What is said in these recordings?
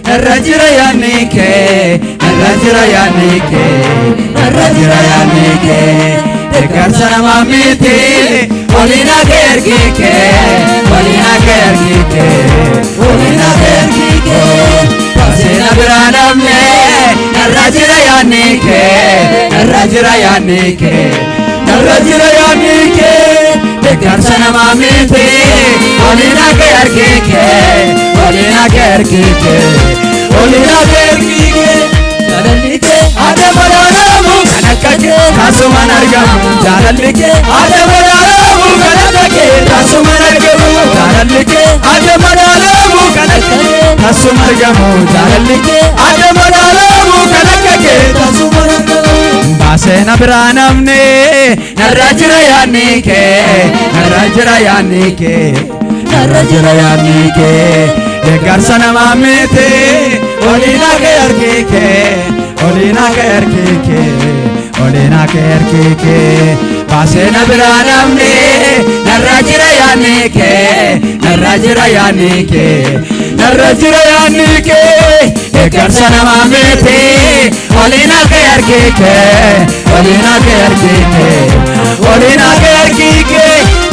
narrajira yaanike narrajira yaanike narrajira yaanike deeggarsa namaa miti olina keerkike olina keerkike olina keerkike baseena biraa namne narrajira yaanike narrajira yaanike narrajira yaanike deeggarsa namaa miti olina keerkike olina keerkike olina keerkike jaalalike adamadaanamu kanakake taasumaan argamu jaalalike adamadaanamu kanakake taasumaan argamu jaalalike adamadaanamu kanakake taasumaan argamu jaalalike adamadaanamu kanakake taasumaan argamu baseena biraa namne narrajira yaanike narrajira yaanike narrajira yaanike deeggarsa namaa miti olina keerkike olina keerkike olina keerkike baseena biraa namne narrajira yaanike narrajira yaanike narrajira yaanike deeggarsa namaa miti olina keerkike olina keerkike olina keerkike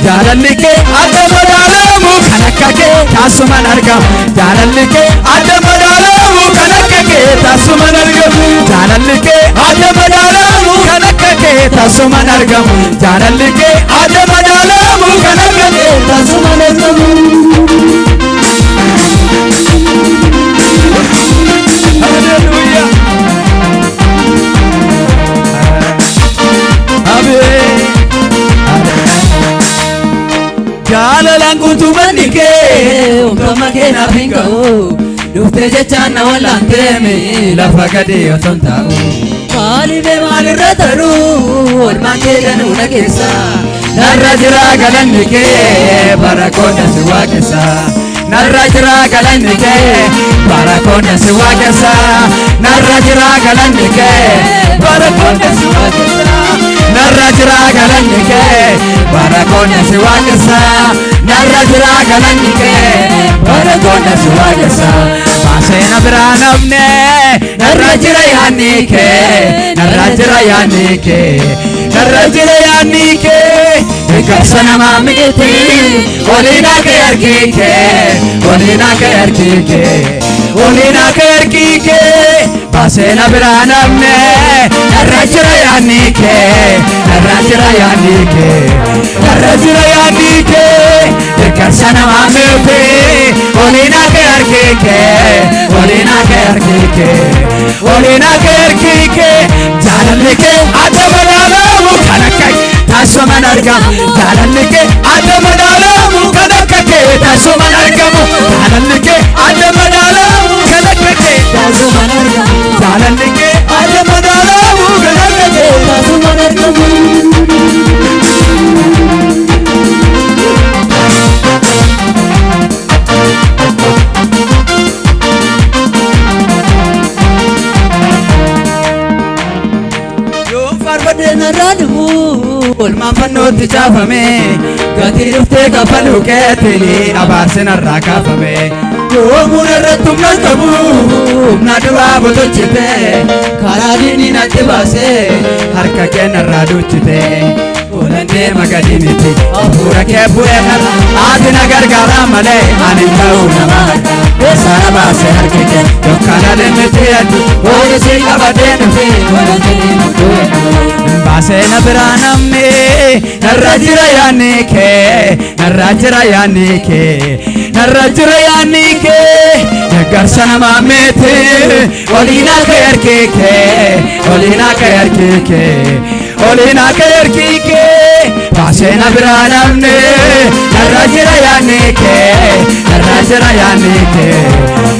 jaalalike adamadaanamu kanakake taasumaan argamu jaalalike adamadaanamu kanakake taasumaan argamu jaalalike adamadaanamu kanakake taasumaan argamu jaalalike adamadaanamu kanakake taasumaan argamu haleluya amen jaalalaan guutuu mannike uumama keenaaf hin ga'u dhuftee jechaan na wallaanteemi lafa gadi otoo hin taa'u maaliifee maalirra taru olmaan kee danuudha keessa narra jira galanni kee bara koodha si waaqessa narra jira galanni kee bara koodha si waaqessa narra jira galanni kee bara koodha si waaqessa narra jira galanni kee bara koodha si waaqessa narra jira galanni kee bara koodha si waaqessa baseena biraa namne narra jira yaanike narra jira yaanike narra jira yaanike deeggarsa namaa miti olina keerkike olina keerkike olina keerkike baseena biraa namne narra jira yaanike narra jira yaanike narra jira yaanike deeggarsa namaa miti olina keerkike olina keerkike olina keerkike jaalalike adamadaanamu kanakake taasumaan argamu jaalalike adamadaanamu kanakake taasumaan argamu jaalalike adamadaanamu kanakake taasumaan argamu jaalalike adamadaanamu kanakake taasumaan argamu olmaan fannootti caafame gatii dhuftee kafaluu keettini abaarsi narraa kaafame yoomuun irratti humna qabu humna duraa botochite karaa diinii natti baase harka kee narraa duuchite oolannee magadiniti hafuura kee bu'ee narra ati na gargaaraa malee ani hin ta'u nama harka eessaana baase harki kee yookaan adeemeti heddu waan isii qabadee dhufe walantanii nutuu baseena biraa namne narra jira yaanike narra jira yaanike narra jira yaanike deeggarsa namaa miti olina keerkike olina keerkike olina keerkike baseena biraa namne narra jira yaanike narra jira yaanike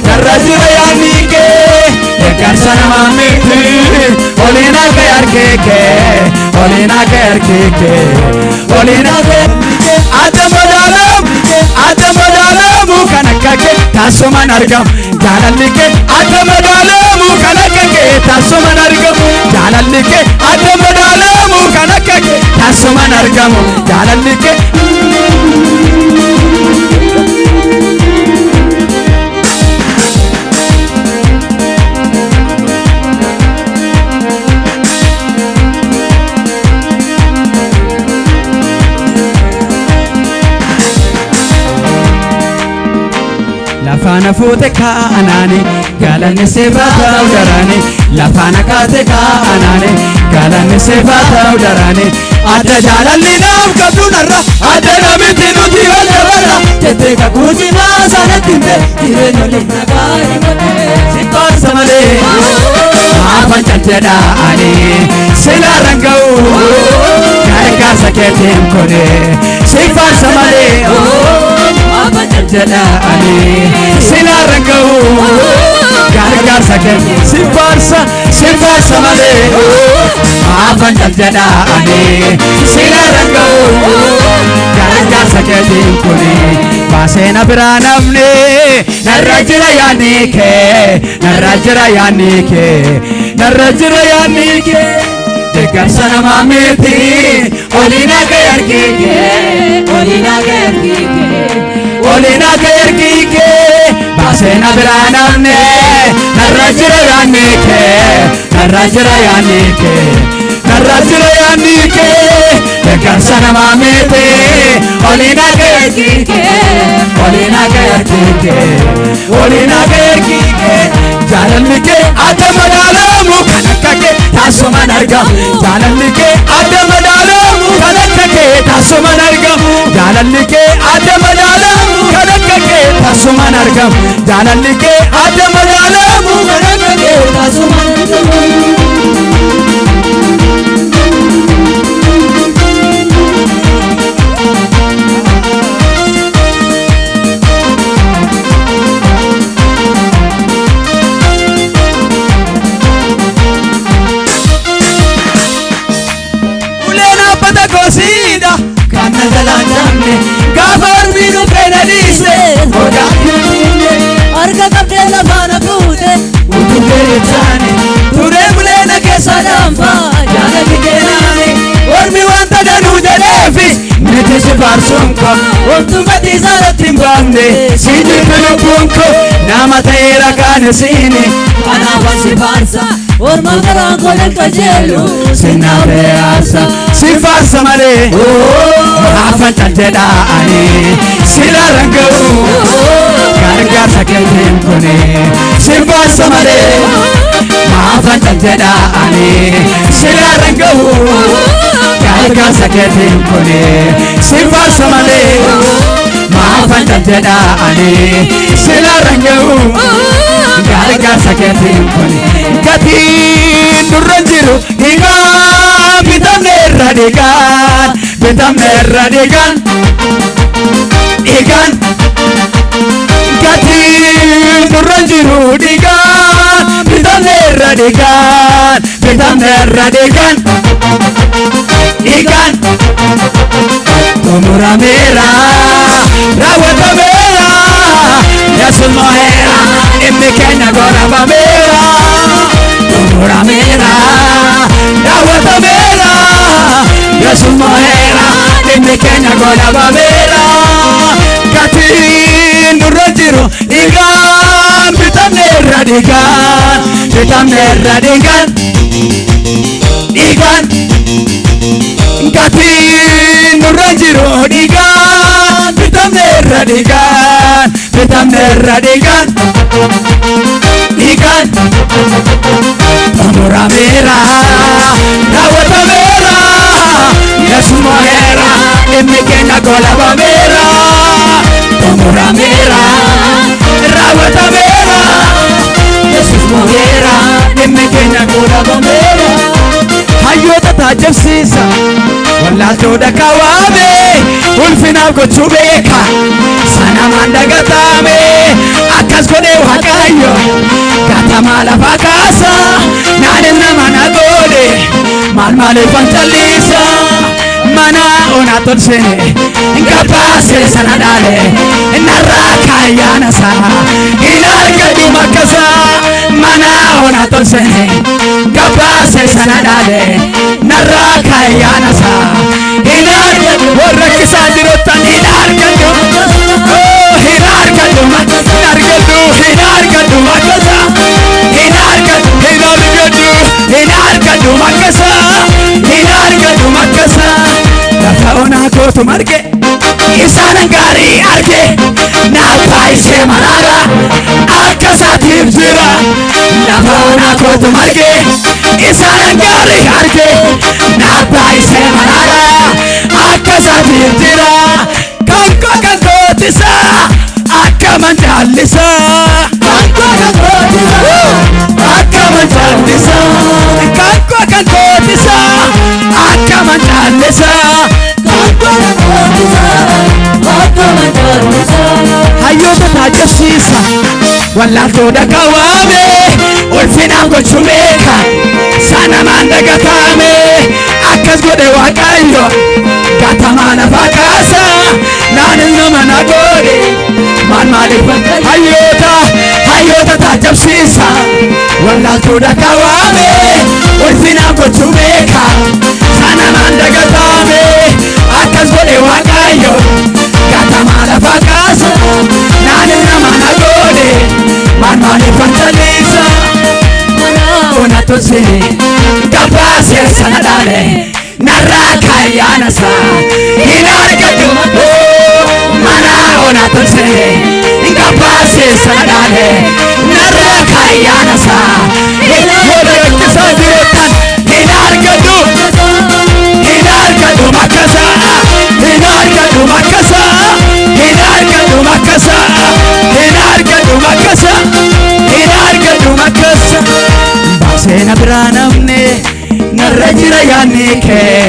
narra jira yaanike deeggarsa namaa miti olina keerkike olina keerkike olina keerkike adamadaanamu kanakake taasumaan argamu jaalalike adamadaanamu kanakake taasumaan argamu jaalalike adamadaanamu kanakake taasumaan argamu jaalalike Lafana fute kaanani galanni sifata udarani lafana kate kaanani galanni sifata udarani adda jalalli nam kabdunarra adda namiti nuti walabara jette kakuti maasanatinde jireenyo lifnagai male sifarsa male afan chalcheda ani sila rangau gargaarsa keetiin kone sifarsa male afan chalcheda ani sila rangau gargaarsa keetiin sifarsa male afan chalcheda ani sila rangau gargaarsa keetiin kone baasena biraa namne narra jira yaanike narra jira yaanike narra jira yaanike deeggarsa namaa miti olina gayarkike olina gayarkike olina gayarkike baasena biraa namne narra jira yaanike narra jira yaanike narra jira yaanike deeggarsa namaa miti olina gayarkike olina gayarkike olina gayarkike jaalalli adda madaalamu kan akka kee taasumaan argamu jaalalli adda madaalamu kan akka kee taasumaan argamu jaalalli adda madaalamu kan akka kee taasumaan argamu jaalalli adda madaalamu kan akka kee taasumaan argamu. Sida kana dalanjamne gafar minu penalise odaatine arga kabde lafana fute utugere chane ture mulena kesalamfa jana kigerane ormi wanta danu jalefi mete sifarsonko ortumati zaratimbanne sidi pelupunko nama tayera kane sini kana wasifarsa orma garango del kajelu sinave asa sifarsa male afan chalcheda ani sila rangau gargaarsa keetiin kone sifarsa male afan chalcheda ani sila rangau gargaarsa keetiin kone sifarsa male afan chalcheda ani sila rangau gargaarsa keetiin kone gatiin nurra jiru hiikaa bitamne irra dhiigaan bitamne irra dhiigaan dhiigaan gatiin nurra jiru dhiigaan bitamne irra dhiigaan bitamne irra dhiigaan dhiigaan xumurameera raawwatameera yasumaa'eera dhimmi keenya goolabameera xumurameera raawwatameera yasumaa'eera dhimmi keenya goolabameera gatiin nurra jiru dhiigaan bitamne irra dhiigaan bitamne irra dhiigaan dhiigaan gatiin nurra jiru dhiigaan bitamne irra dhiigaan bitamne irra dhiigaan dhiigaan xumurameera raawwatameera yasumaa'eera dhimmi keenya goolabameera xumurameera raawwatameera yasumaa'eera dhimmi keenya goolabameera hayyoota taajabsiisa wallaaltoota kawaame ulfinaaf gochuu beeka sanamaan dagatame akkas godhee waaqayyo gatamaa lafa kaasa naanis nama na goone maaliifan calliisa mana onaa tolchine gabaasee sana dhaale narraa kaayyaanasa hin argadhu makkasa mana onaa tolchine gabaasee sana dhaale narraa kaayyaanasa hin argadhu warra kisaa jirottan hin argadhu hin argadhu makkasa hin argadhu makkasa hin argadhu hin argadhu makkasa hin argadhu makkasa lafa onaa kootu marge isaanan gaarii arge naaf ishee maraara akka isaatiif jira lafaana kootu marge isaan gaarii arge nabbaa ishee maraara akka isaatiif jira kankoo kankootisa akka manjaalisa kankoo kankootisa akka manjaalisa kankoo kankootisa akka manjaalisa kankoo kankootisa akka manjaalisa hayyoota taajabsiisa wallaaltoota kawaame ulfinaan gochuu beeka sanamaan dagatame akkas godhe waaqayyo gatamaa lafa kaasa naanis nama na godhe maaliif hayyoota taajabsiisa wallaaltoota kawaame ulfinaan gochuu beeka sanamaan dagatame akkas godhe waaqayyo gatamaa lafa kaasa naanis nama na godhe maaliif fantalisa ona tolse gabaase sana dhaale narraa kayyaanasa hin argadhu mana ona tolse gabaase sana dhaale narraa kayyaanasa hin argadhu makasa hin argadhu makasa hin argadhu makasa hin argadhu makasa hin argadhu makasa baasena biraa namne narra jira yaanni kee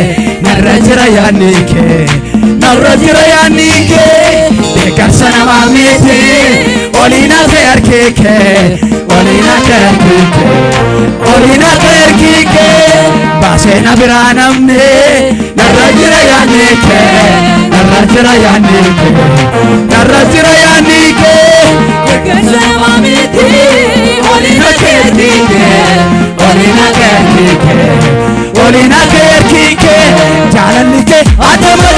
narra jira yaanni kee narra jira yaanni kee deeggarsa namaa miti oliina kee harkii kee oliina kee harkii kee oliina kee harkii kee baasena biraa namne narra jira yaanni kee narra jira yaanni kee narra jira yaanni kee deeggarsa namaa miti oliina kee harkii kee oliina kee harkii kee oliina kee harkii kee jaalalli kee adama